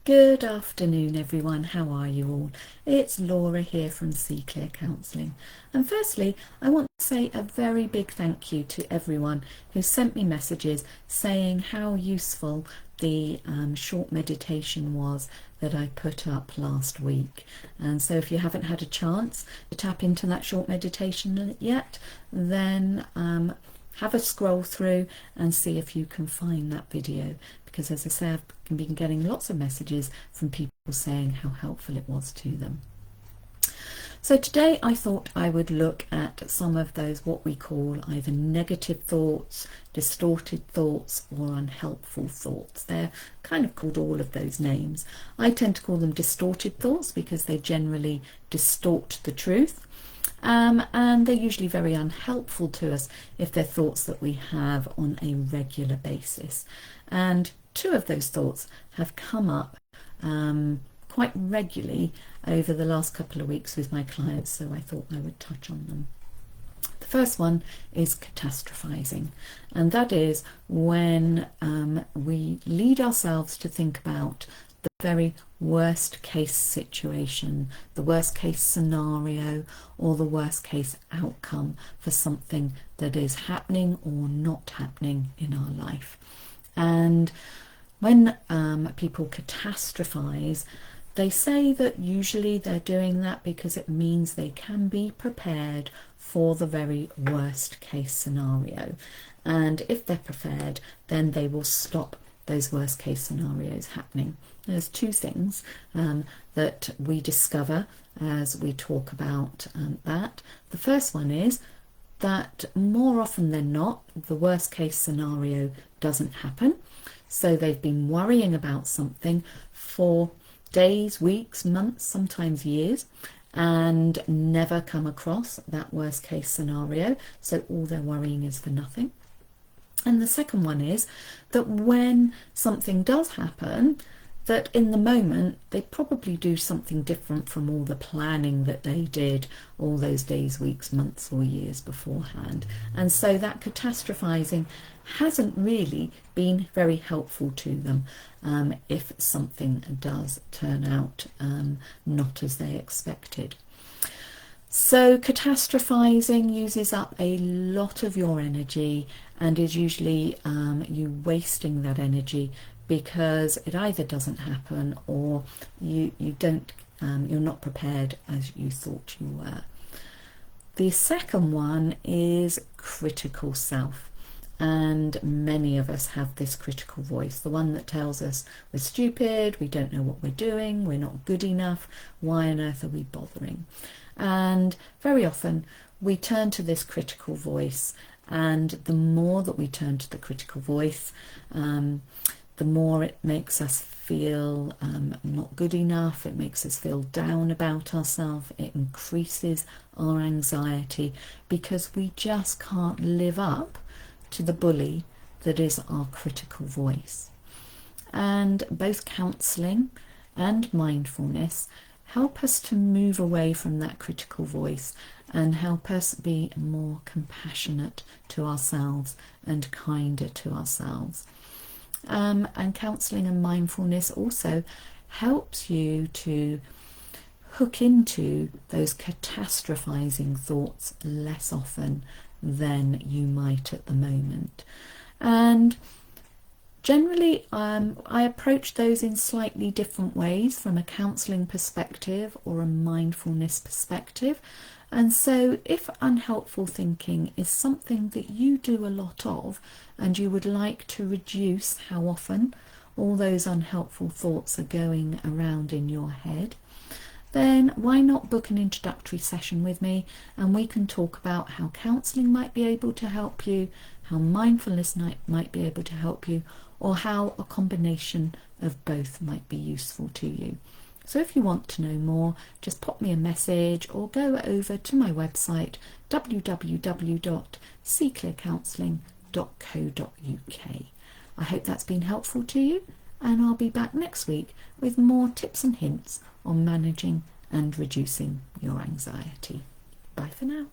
Good afternoon, everyone. How are you all? It's Laura here from See Clear Counselling. And firstly, I want to say a very big thank you to everyone who sent me messages saying how useful the short meditation was that I put up last week. And so if you haven't had a chance to tap into that short meditation yet, then have a scroll through and see if you can find that video, because as I say, I've been getting lots of messages from people saying how helpful it was to them. So today I thought I would look at some of those what we call either negative thoughts, distorted thoughts, or unhelpful thoughts. They're kind of called all of those names. I tend to call them distorted thoughts because they generally distort the truth. And they're usually very unhelpful to us if they're thoughts that we have on a regular basis. And two of those thoughts have come up quite regularly over the last couple of weeks with my clients, so I thought I would touch on them. The first one is catastrophizing, and that is when we lead ourselves to think about the very worst case situation, the worst case scenario, or the worst case outcome for something that is happening or not happening in our life. And when people catastrophize, they say that usually they're doing that because it means they can be prepared for the very worst case scenario. And if they're prepared, then they will stop those worst case scenarios happening. There's two things that we discover as we talk about that. The first one is that more often than not, the worst case scenario doesn't happen. So they've been worrying about something for days, weeks, months, sometimes years, and never come across that worst case scenario. So all their worrying is for nothing. And the second one is that when something does happen, that in the moment they probably do something different from all the planning that they did all those days, weeks, months or years beforehand. And so that catastrophizing hasn't really been very helpful to them if something does turn out not as they expected. So catastrophizing uses up a lot of your energy and is usually you wasting that energy because it either doesn't happen or you don't you're not prepared as you thought you were. The second one is critical self, and many of us have this critical voice, the one that tells us we're stupid, we don't know what we're doing, we're not good enough, why on earth are we bothering? And very often we turn to this critical voice, and the more that we turn to the critical voice, the more it makes us feel not good enough, it makes us feel down about ourselves, it increases our anxiety because we just can't live up to the bully that is our critical voice. And both counselling and mindfulness help us to move away from that critical voice and help us be more compassionate to ourselves and kinder to ourselves. And counselling and mindfulness also helps you to hook into those catastrophizing thoughts less often than you might at the moment. And generally, I approach those in slightly different ways from a counselling perspective or a mindfulness perspective. And so if unhelpful thinking is something that you do a lot of and you would like to reduce how often all those unhelpful thoughts are going around in your head, then why not book an introductory session with me and we can talk about how counselling might be able to help you, how mindfulness might be able to help you, or how a combination of both might be useful to you. So if you want to know more, just pop me a message or go over to my website www.seeclearcounselling.co.uk. I hope that's been helpful to you, and I'll be back next week with more tips and hints on managing and reducing your anxiety. Bye for now.